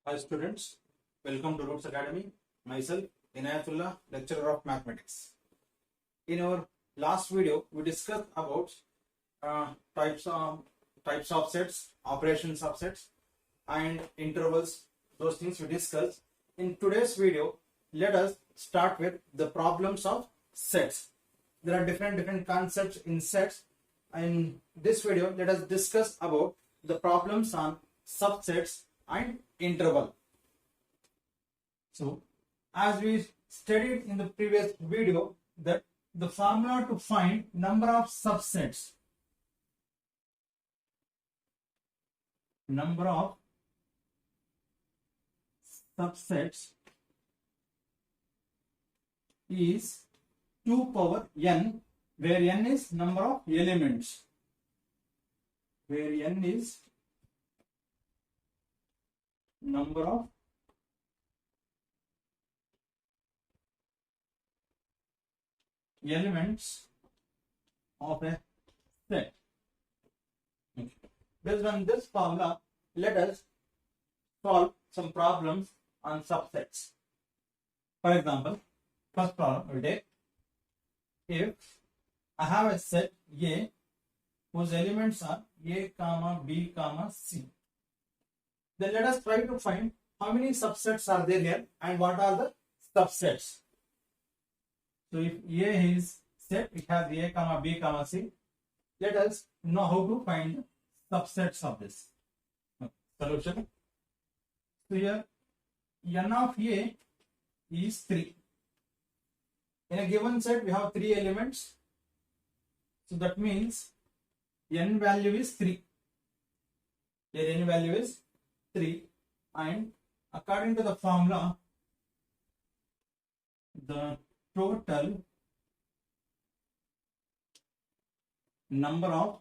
Hi students, welcome to Roots Academy. Myself Inayatullah, lecturer of mathematics. In our last video, we discussed about types of sets, operations of sets, and intervals. Those things we discussed. In today's video, let us start with the problems of sets. There are different concepts in sets. In this video, let us discuss about the problems on subsets and interval. So, as we studied in the previous video, that the formula to find number of subsets is 2 power n, where n is number of elements, where n is number of elements of a set. Okay. Based on this formula, let us solve some problems on subsets. For example, first problem will take, if I have a set A whose elements are A, B, C, then let us try to find how many subsets are there here and what are the subsets. So if A is set, it has A, B, C. Let us know how to find subsets of this. Solution. So here n of A is 3. In a given set, we have 3 elements. So that means n value is 3. Here n value is 3, and according to the formula, the total number of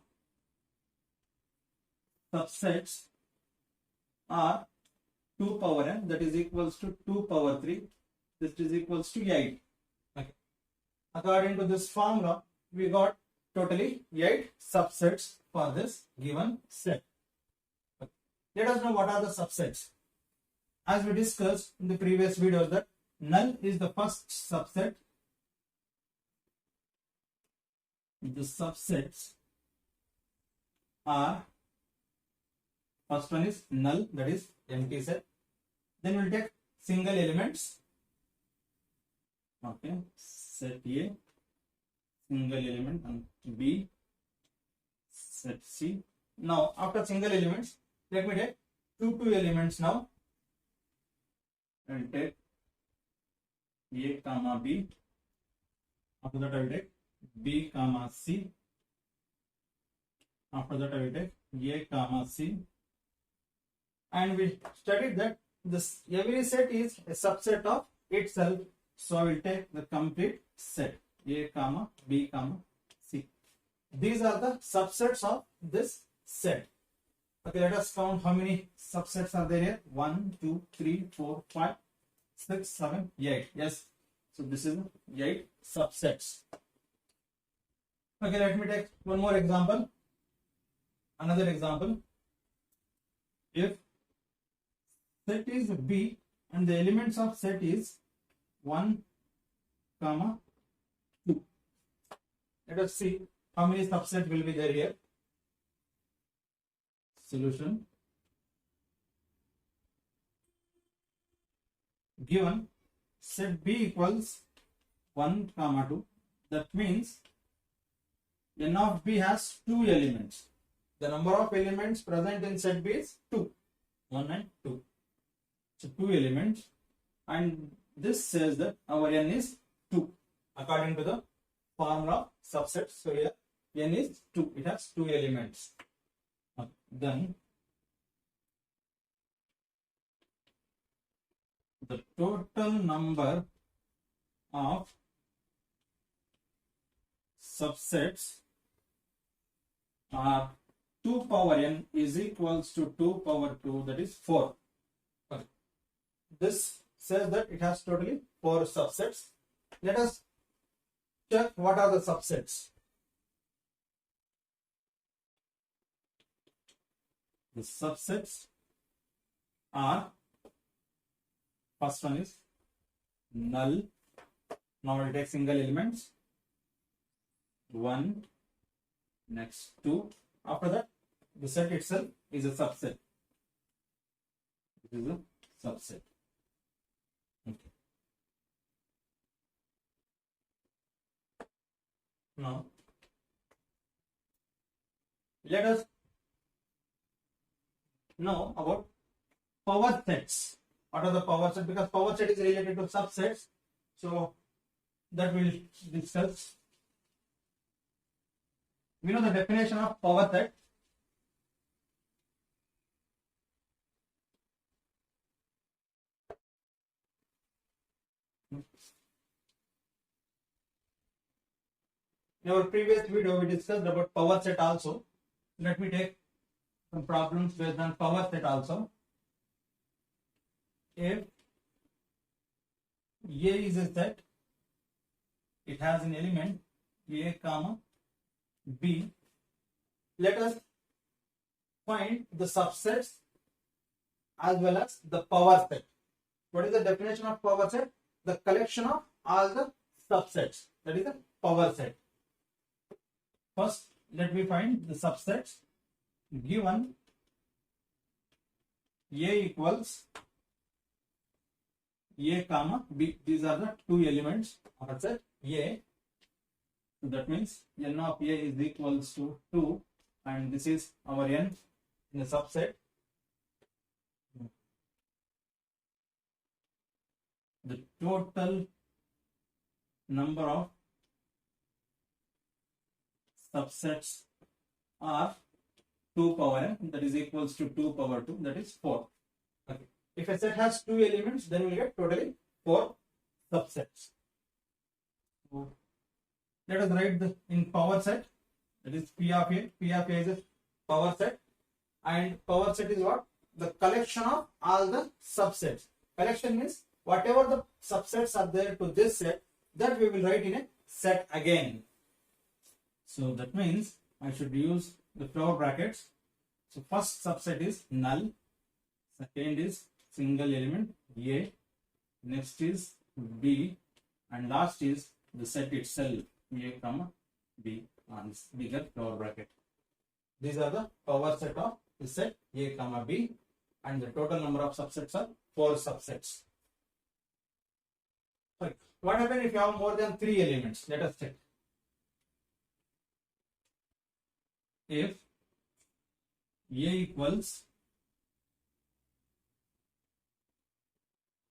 subsets are 2 power n, that is equals to 2 power 3. This is equals to 8. Okay. According to this formula, we got totally 8 subsets for this given set. Okay. Let us know what are the subsets. As we discussed in the previous videos, that null is the first subset. The subsets are, first one is null, that is empty set. Then we'll take single elements. Okay, set A, single element, and B, set C. Now after single elements, let me take two elements now. And take A, B. After that I will take B, C. After that I will take A, C. And we studied that this every set is a subset of itself. So I will take the complete set A, B, C. These are the subsets of this set. Okay, let us count how many subsets are there here. 1, 2, 3, 4, 5, 6, 7, 8. Yes. So this is 8 subsets. Okay, let me take one more example. Another example. If set is B and the elements of set is 1, 2. Let us see how many subsets will be there here. Solution. Given set B equals 1, 2. That means n of B has 2 elements. The number of elements present in set B is 2. 1 and 2. So 2 elements, and this says that our n is 2 according to the formula subset. So here n is 2. It has 2 elements. Then the total number of subsets are 2 power n is equals to 2 power 2, that is 4. Okay. This says that it has totally 4 subsets. Let us check what are the subsets. The subsets are first one is null. Now we'll take single elements. 1, next 2. After that, the set itself is a subset. It is a subset. Okay. Now, let us know about power sets. What are the power sets? Because power set is related to subsets, so that we'll discuss. We know the definition of power set. In our previous video, we discussed about power set also. Let me take some problems based on power set also. If A is a set, it has an element A comma B. Let us find the subsets as well as the power set. What is the definition of power set? The collection of all the subsets. That is a power set. First, let me find the subsets. Given A equals A comma B, these are the two elements of a set A. So that means n of A is equals to 2, and this is our n in the subset. The total number of subsets are 2 power n, that is equals to 2 power 2, that is 4. Okay. If a set has 2 elements, then we will get totally 4 subsets. So let us write the in power set, that is P of A. P of A is a power set, and power set is what? The collection of all the subsets. Collection means whatever the subsets are there to this set, that we will write in a set again. So that means I should use the flower brackets. So first subset is null, second is single element A, next is B, and last is the set itself A comma B on this bigger flower bracket. These are the power set of the set A comma B, and the total number of subsets are 4 subsets. Sorry. What happens if you have more than 3 elements? Let us check. If A equals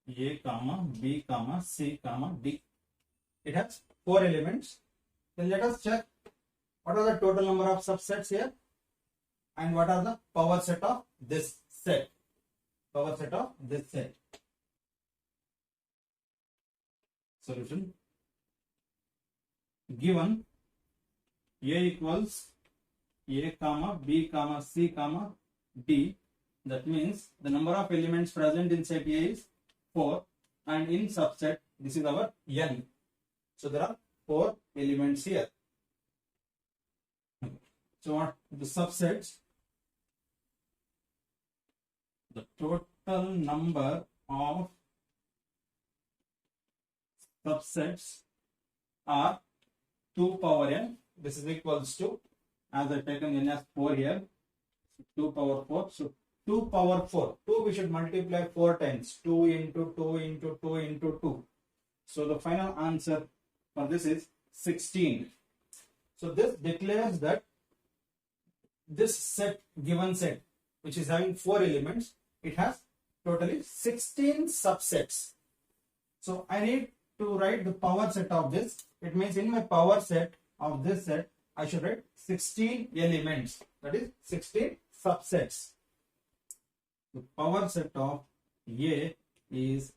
A comma B comma C comma D, it has 4 elements. Then let us check what are the total number of subsets here and what are the power set of this set. Power set of this set. Solution. Given A equals A comma B comma C comma D, that means the number of elements present in set A is 4, and in subset this is our n. So there are 4 elements here. So what the subsets? The total number of subsets are 2 power n. This is equals to, as I taken n as 4 here, 2 power 4. So 2 power 4. 2 we should multiply 4 times. 2 into 2 into 2 into 2. So the final answer for this is 16. So this declares that this set, given set, which is having 4 elements, it has totally 16 subsets. So I need to write the power set of this. It means in my power set of this set, I should write 16 elements, that is 16 subsets. The power set of A is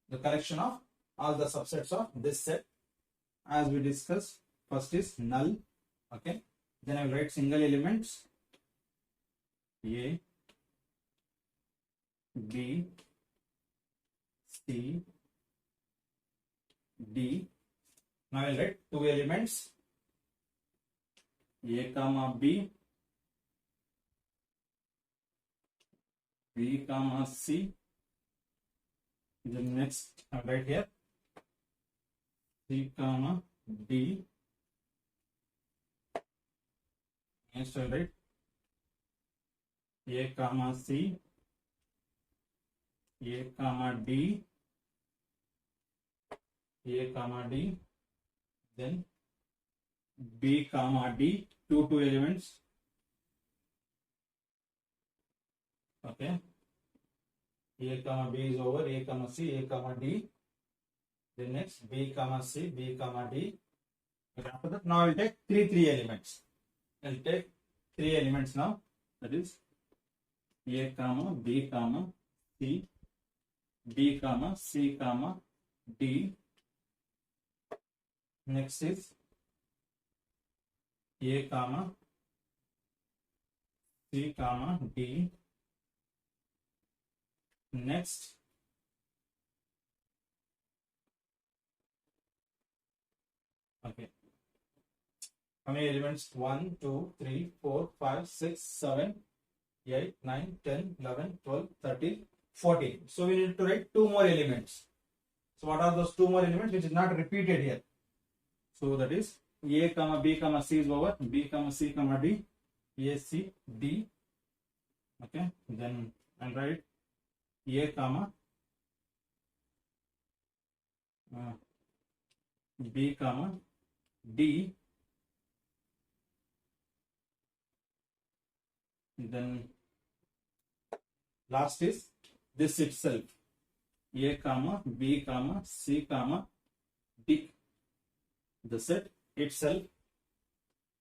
the collection of all the subsets of this set. As we discussed, first is null, okay. Then I will write single elements A, B, C, D. Now I will write 2 elements A comma B, B comma C, The next right here C comma D. Next I write A comma C, A comma D, A comma D, then B comma D, two elements. Okay. A comma B is over, A comma C, A comma D. Then next B comma C, B comma D. Okay, after that, now I will take three elements. I will take three elements now. That is A comma B comma C, B comma C comma D. Next is A comma C comma D. Next okay, how many elements? 1 2 3 4 5 6 7 8 9 10 11 12 13 14. So we need to write two more elements. So what are those two more elements which is not repeated here? So that is A comma B comma C is over, B comma C comma D, A C D. Okay, then I'll write A comma B comma D. Then last is this itself, A comma B comma C comma D, the set itself.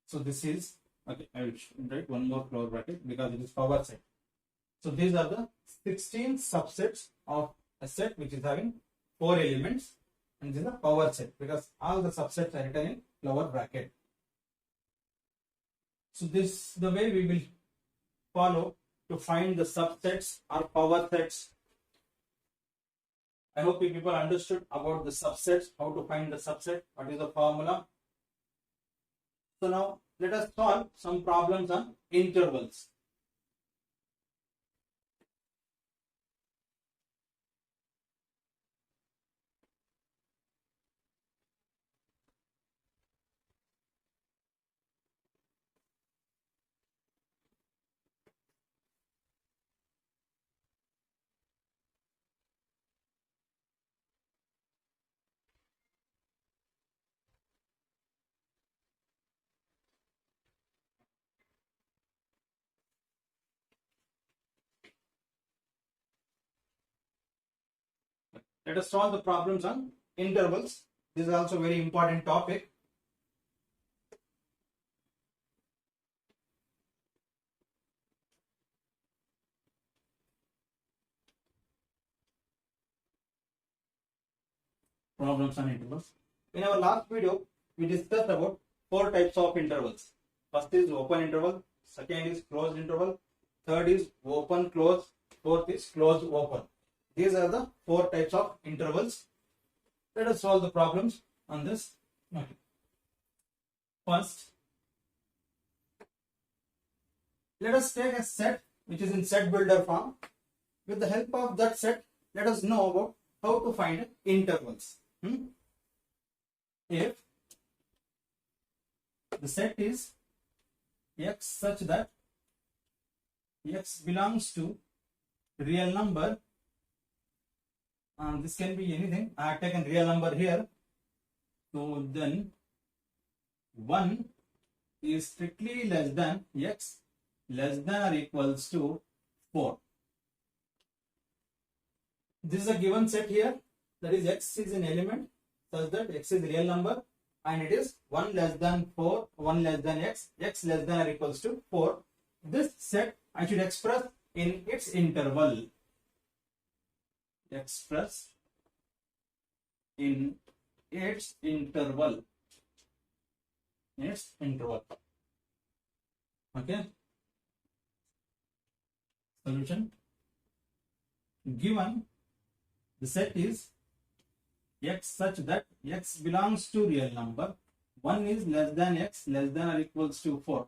So this is okay. I will write one more floor bracket because it is power set. So these are the 16 subsets of a set which is having 4 elements, and this is a power set because all the subsets are written in lower bracket. So this is the way we will follow to find the subsets or power sets. I hope you people understood about the subsets, how to find the subset, what is the formula. So now let us solve some problems on intervals. Let us solve the problems on intervals. This is also a very important topic. Problems on intervals. In our last video, we discussed about 4 types of intervals. First is open interval, second is closed interval, third is open close, fourth is closed open. These are the 4 types of intervals. Let us solve the problems on this. Okay. First, let us take a set which is in set builder form. With the help of that set, let us know about how to find intervals. If the set is X such that X belongs to real number, and this can be anything. I have taken real number here. So then 1 is strictly less than X less than or equals to 4. This is a given set here, that is X is an element such that X is real number and it is 1 less than 4, 1 less than X, X less than or equals to 4. This set I should express in its interval. Express in its interval. Okay. Solution. Given the set is X such that X belongs to real number, 1 is less than X less than or equals to 4.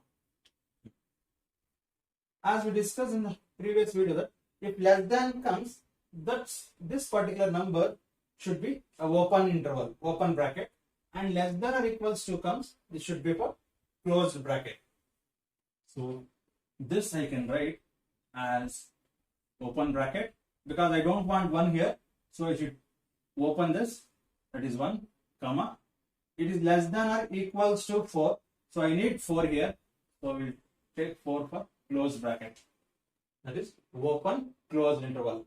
As we discussed in the previous video, that if less than comes, that's this particular number should be a open interval, open bracket, and less than or equals to comes, this should be for closed bracket. So this I can write as open bracket because I don't want 1 here, so I should open this, that is 1 comma, it is less than or equals to 4, so I need 4 here, so we'll take 4 for closed bracket, that is open closed interval,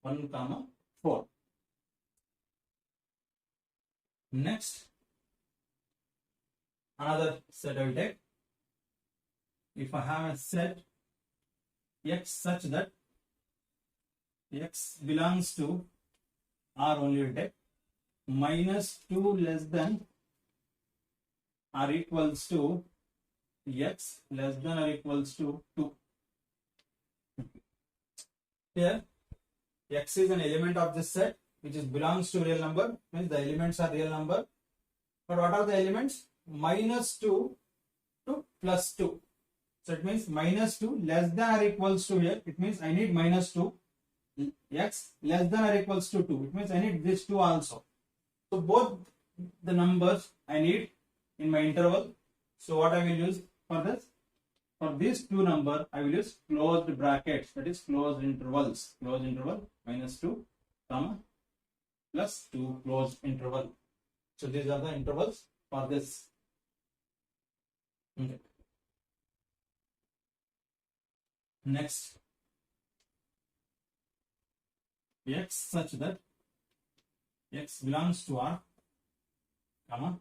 1 comma 4. Next, another set I will take. If I have a set x such that x belongs to R, only will take -2 less than or equals to x less than or equals to 2. Here x is an element of this set which is belongs to real number, means the elements are real number. But what are the elements? -2 to +2. So it means -2 less than or equals to here. It means I need -2. X less than or equals to 2. It means I need this 2 also. So both the numbers I need in my interval. So what I will use for this? For these two number, I will use closed brackets. That is closed intervals. Closed interval -2 comma +2 closed interval. So these are the intervals for this. Okay. Next, x such that x belongs to R, comma,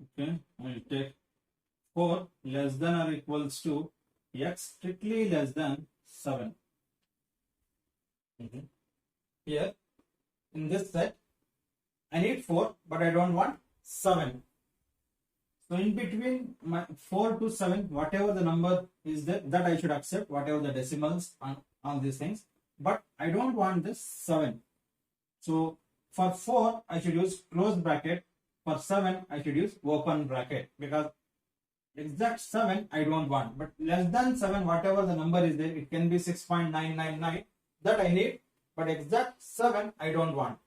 okay, I will take 4 less than or equals to x strictly less than 7. Here in this set I need 4 but I don't want 7. So in between my 4 to 7, whatever the number is there, that I should accept, whatever the decimals on all these things, but I don't want this 7. So for 4 I should use closed bracket, for 7 I should use open bracket, because exact 7 I don't want, but less than 7, whatever the number is there, it can be 6.999, that I need, but exact 7 I don't want.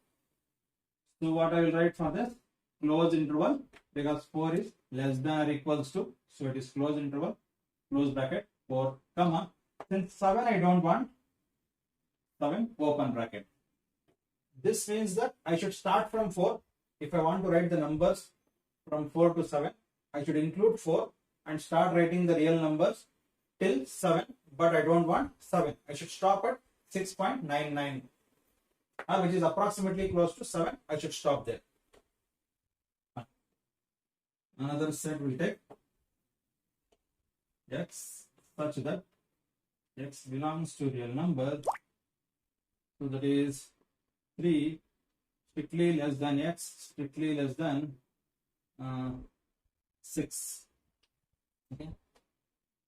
So what I will write for this? Closed interval, because 4 is less than or equals to, so it is closed interval, close bracket, 4 comma, since 7 I don't want, 7 open bracket. This means that I should start from 4. If I want to write the numbers from 4 to 7, I should include 4 and start writing the real numbers till 7, but I don't want 7. I should stop at 6.99, which is approximately close to 7. I should stop there. Another set will take x such that x belongs to real number, so that is 3 strictly less than x strictly less than 6. Okay.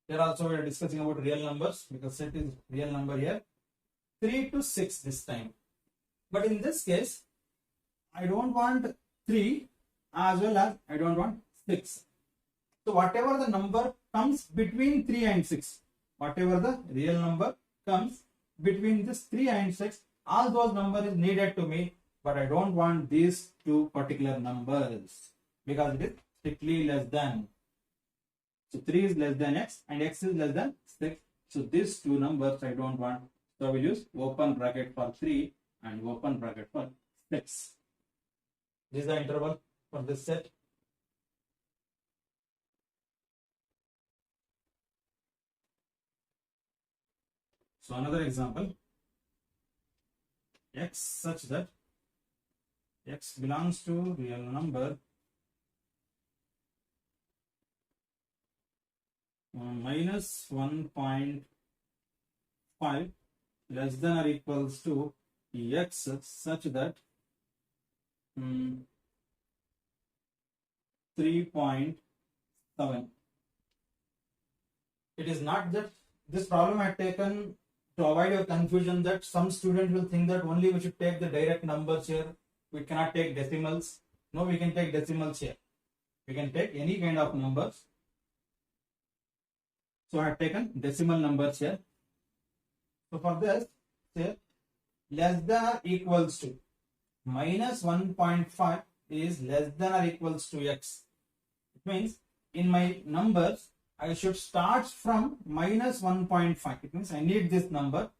Here also we are discussing about real numbers, because set is real number here. 3 to 6 this time, but in this case I don't want 3 as well as I don't want 6. So whatever the number comes between 3 and 6, whatever the real number comes between this 3 and 6, all those numbers is needed to me, but I don't want these two particular numbers because it is strictly less than. So 3 is less than x and x is less than 6. So these two numbers I don't want. So I will use open bracket for 3 and open bracket for 6. This is the interval for this set. So another example, x such that x belongs to real number -1.5 less than or equals to x such that 3.7. It is not that this problem I have taken to avoid your confusion, that some student will think that only we should take the direct numbers here, we cannot take decimals. No, we can take decimals here. You can take any kind of numbers. So I have taken decimal numbers here. So for this, say less than or equals to minus 1.5 is less than or equals to x. It means in my numbers, I should start from minus 1.5. It means I need this number.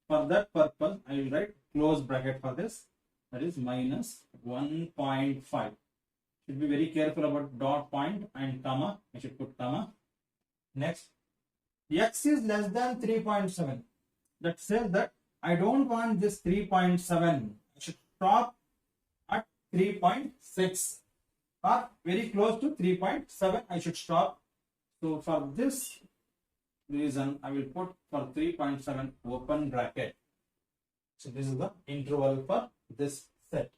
For that purpose, I will write close bracket for this. That is minus 1.5. Should be very careful about dot point and comma. I should put comma. Next, x is less than 3.7. That says that I don't want this 3.7. I should stop at 3.6 or very close to 3.7. I should stop. So for this reason, I will put for 3.7 open bracket. So this is the interval for this set.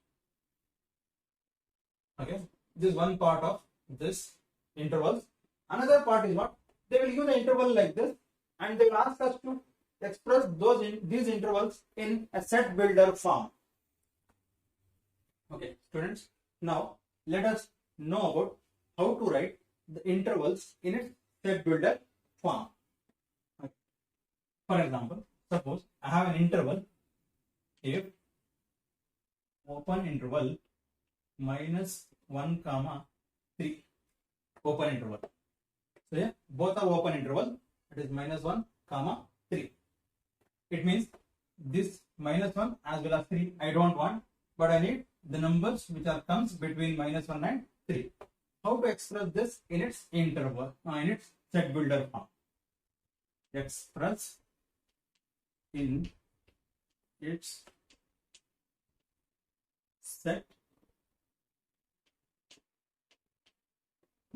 Okay, this is one part of this intervals. Another part is what? They will give the interval like this, and they will ask us to express these intervals in a set builder form. Okay, students, now let us know about how to write the intervals in its set builder form. Okay. For example, suppose I have an interval if open interval minus 1 comma 3 open interval. So yeah, both are open interval. It is minus 1 comma 3. It means this minus 1 as well as 3 I don't want, but I need the numbers which are comes between minus 1 and 3. How to express this in its interval, in its set builder form? Express in its set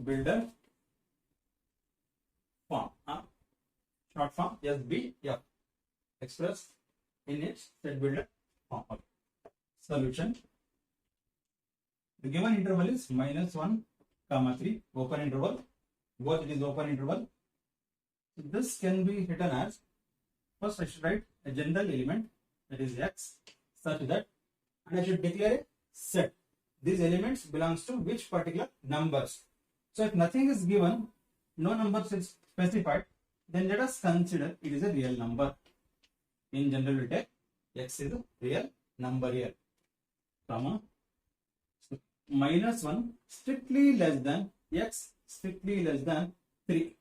builder form. Short form SBF. Express in its set builder form. Okay. Solution. The given interval is minus 1 comma 3 open interval. Both it is open interval. So this can be written as, first I should write a general element, that is x, such that, and I should declare a set. These elements belongs to which particular numbers. So if nothing is given, no numbers is specified, then let us consider it is a real number. In general, we take x is a real number here, comma, so minus 1 strictly less than x strictly less than 3.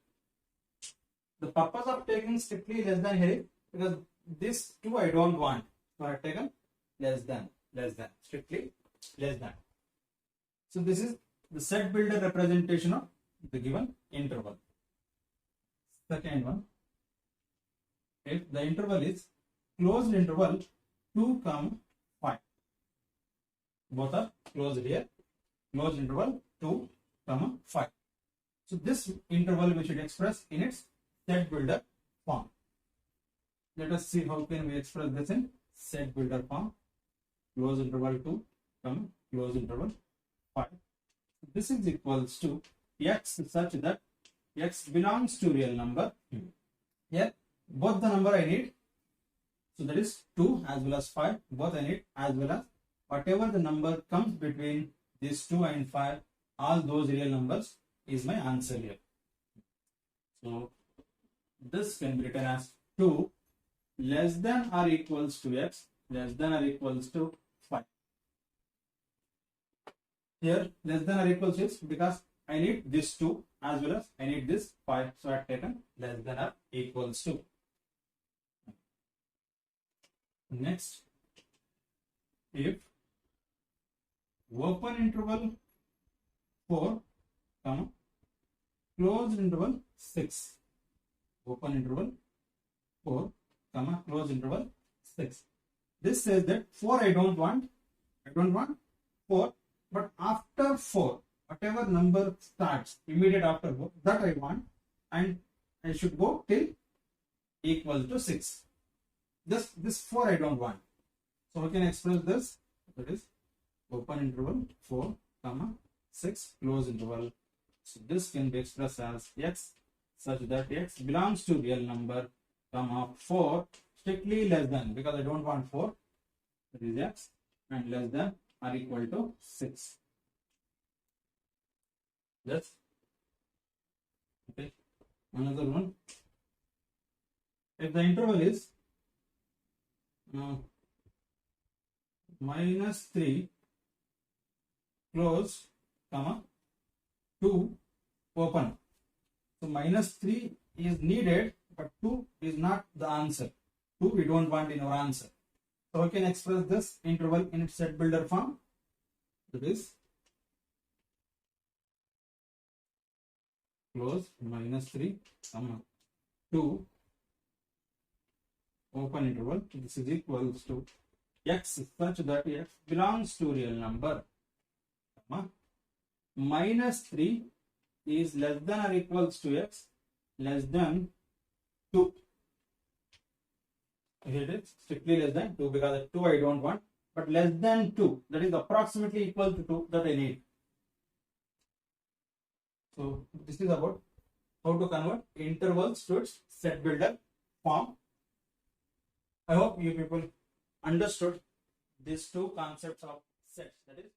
The purpose of taking strictly less than here is because this 2 I don't want. So I have taken less than, strictly less than. So this is the set builder representation of the given interval. Second one, if the interval is closed interval 2 comma 5. Both are closed here. Closed interval 2 comma 5. So this interval we should express in its set builder form. Let us see how can we express this in set builder form. Closed interval 2 comma closed interval 5. This is equals to x such that x belongs to real number. Here both the number I need. So that is 2 as well as 5. Both I need, as well as whatever the number comes between these 2 and 5, all those real numbers is my answer here. So this can be written as 2 less than or equals to x less than or equals to 5. Here less than or equals to is because I need this 2 as well as I need this 5. So I have taken less than or equals to. Next, if open interval 4 comma closed interval 6, open interval 4 comma closed interval 6. This says that 4 I don't want 4, but after 4 whatever number starts immediate after 4 that I want, and I should go till equal to 6. This 4 I don't want. So we can express this, that is open interval 4 comma 6 close interval. So this can be expressed as x such that x belongs to real number comma 4 strictly less than, because I don't want 4, that is x, and less than or equal to 6. That's okay. Another one. If the interval is -3 close, comma 2 open. So -3 is needed, but 2 is not the answer. 2 we don't want in our answer. So we can express this interval in its set builder form. That is close -3, comma 2 open interval. This is equals to x such that x belongs to real number, comma -3 is less than or equals to x less than 2. Here it is strictly less than 2 because 2 I don't want, but less than 2, that is approximately equal to 2, that I need. So this is about how to convert intervals to its set builder form. I hope you people understood these two concepts of sets, that is